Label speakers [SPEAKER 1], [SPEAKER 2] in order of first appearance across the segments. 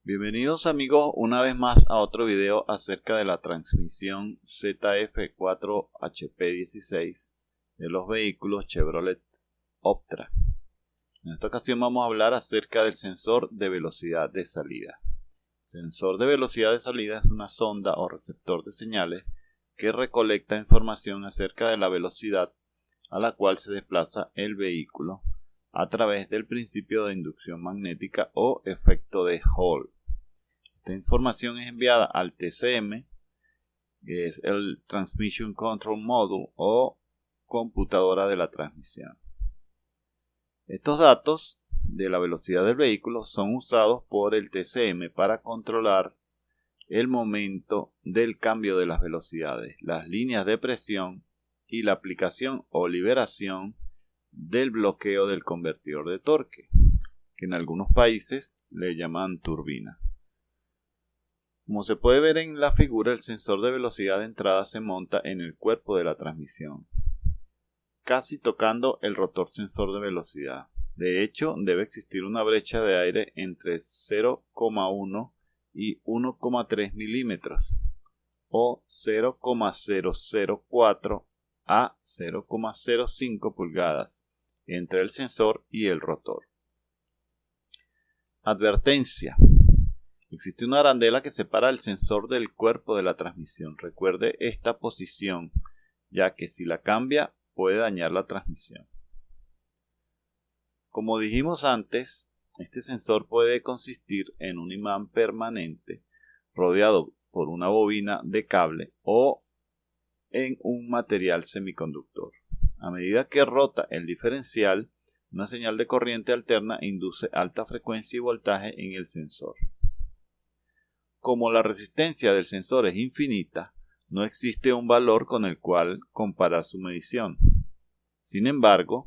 [SPEAKER 1] Bienvenidos amigos una vez más a otro video acerca de la transmisión ZF4HP16 de los vehículos Chevrolet Optra. En esta ocasión vamos a hablar acerca del sensor de velocidad de salida. El sensor de velocidad de salida es una sonda o receptor de señales que recolecta información acerca de la velocidad a la cual se desplaza el vehículo a través del principio de inducción magnética o efecto de Hall. Esta información es enviada al TCM, que es el Transmission Control Module o computadora de la transmisión. Estos datos de la velocidad del vehículo son usados por el TCM para controlar el momento del cambio de las velocidades, las líneas de presión y la aplicación o liberación del bloqueo del convertidor de torque, que en algunos países le llaman turbina. Como se puede ver en la figura, el sensor de velocidad de entrada se monta en el cuerpo de la transmisión, casi tocando el rotor sensor de velocidad. De hecho, debe existir una brecha de aire entre 0,1 y 1,3 milímetros o 0,004 a 0,05 pulgadas entre el sensor y el rotor. Advertencia: existe una arandela que separa el sensor del cuerpo de la transmisión. Recuerde esta posición, ya que si la cambia puede dañar la transmisión. Como dijimos antes, este sensor puede consistir en un imán permanente rodeado por una bobina de cable o en un material semiconductor. A medida que rota el diferencial, una señal de corriente alterna induce alta frecuencia y voltaje en el sensor. Como la resistencia del sensor es infinita, no existe un valor con el cual comparar su medición. Sin embargo,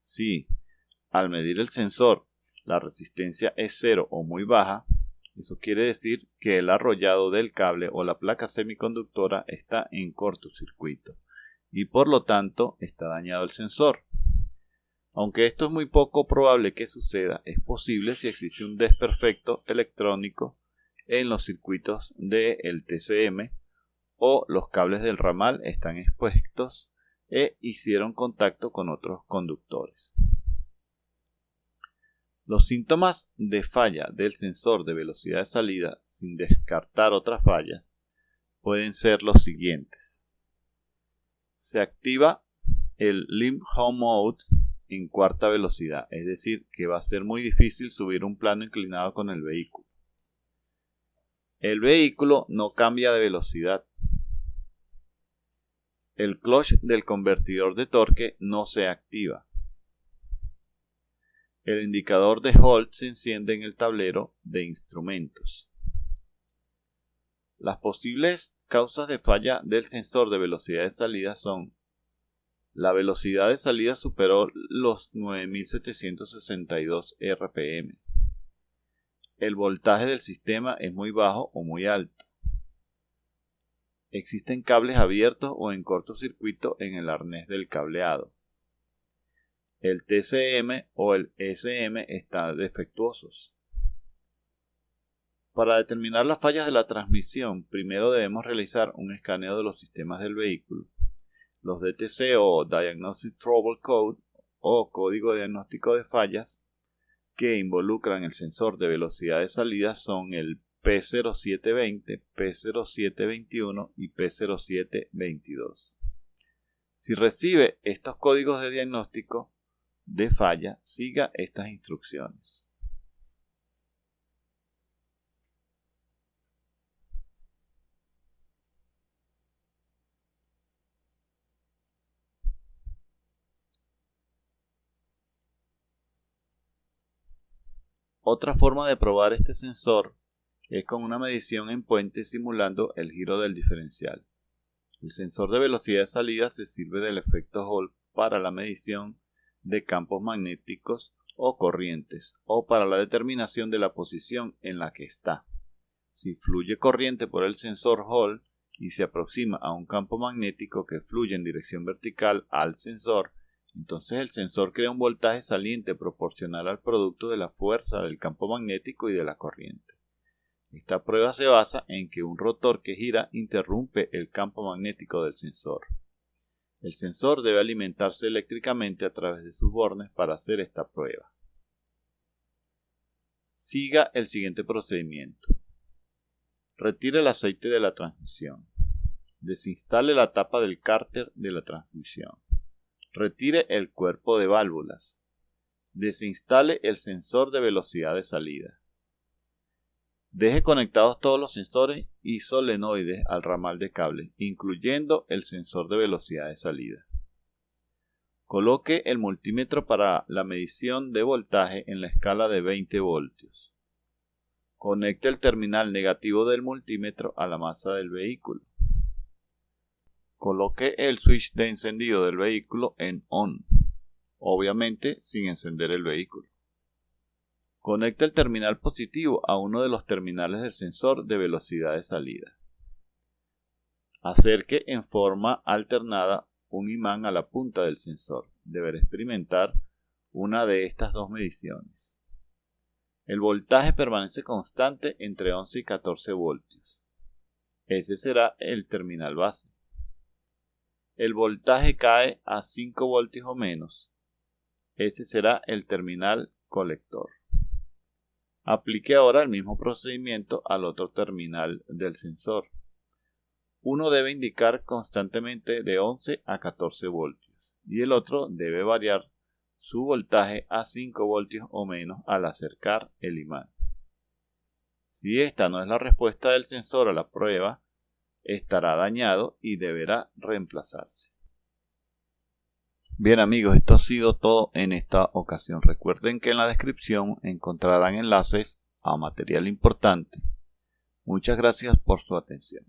[SPEAKER 1] si al medir el sensor la resistencia es cero o muy baja, eso quiere decir que el arrollado del cable o la placa semiconductora está en cortocircuito y por lo tanto está dañado el sensor. Aunque esto es muy poco probable que suceda, es posible si existe un desperfecto electrónico en los circuitos del TCM o los cables del ramal están expuestos e hicieron contacto con otros conductores. Los síntomas de falla del sensor de velocidad de salida, sin descartar otras fallas, pueden ser los siguientes. Se activa el Limp Home Mode en cuarta velocidad, es decir, que va a ser muy difícil subir un plano inclinado con el vehículo. El vehículo no cambia de velocidad. El clutch del convertidor de torque no se activa. El indicador de Hall se enciende en el tablero de instrumentos. Las posibles causas de falla del sensor de velocidad de salida son: la velocidad de salida superó los 9762 RPM. El voltaje del sistema es muy bajo o muy alto. Existen cables abiertos o en cortocircuito en el arnés del cableado. El TCM o el SM están defectuosos. Para determinar las fallas de la transmisión, primero debemos realizar un escaneo de los sistemas del vehículo. Los DTC o Diagnostic Trouble Code o código de diagnóstico de fallas que involucran el sensor de velocidad de salida son el P0720, P0721 y P0722. Si recibe estos códigos de diagnóstico de falla, siga estas instrucciones. Otra forma de probar este sensor es con una medición en puente simulando el giro del diferencial. El sensor de velocidad de salida se sirve del efecto Hall para la medición de campos magnéticos o corrientes o para la determinación de la posición en la que está. Si fluye corriente por el sensor Hall y se aproxima a un campo magnético que fluye en dirección vertical al sensor, entonces el sensor crea un voltaje saliente proporcional al producto de la fuerza del campo magnético y de la corriente. Esta prueba se basa en que un rotor que gira interrumpe el campo magnético del sensor. El sensor debe alimentarse eléctricamente a través de sus bornes para hacer esta prueba. Siga el siguiente procedimiento. Retire el aceite de la transmisión. Desinstale la tapa del cárter de la transmisión. Retire el cuerpo de válvulas. Desinstale el sensor de velocidad de salida. Deje conectados todos los sensores y solenoides al ramal de cable, incluyendo el sensor de velocidad de salida. Coloque el multímetro para la medición de voltaje en la escala de 20 voltios. Conecte el terminal negativo del multímetro a la masa del vehículo. Coloque el switch de encendido del vehículo en ON, obviamente sin encender el vehículo. Conecte el terminal positivo a uno de los terminales del sensor de velocidad de salida. Acerque en forma alternada un imán a la punta del sensor. Deberá experimentar una de estas dos mediciones. El voltaje permanece constante entre 11 y 14 voltios. Ese será el terminal base. El voltaje cae a 5 voltios o menos. Ese será el terminal colector. Aplique ahora el mismo procedimiento al otro terminal del sensor. Uno debe indicar constantemente de 11 a 14 voltios y el otro debe variar su voltaje a 5 voltios o menos al acercar el imán. Si esta no es la respuesta del sensor a la prueba, estará dañado y deberá reemplazarse. Bien amigos, esto ha sido todo en esta ocasión. Recuerden que en la descripción encontrarán enlaces a material importante. Muchas gracias por su atención.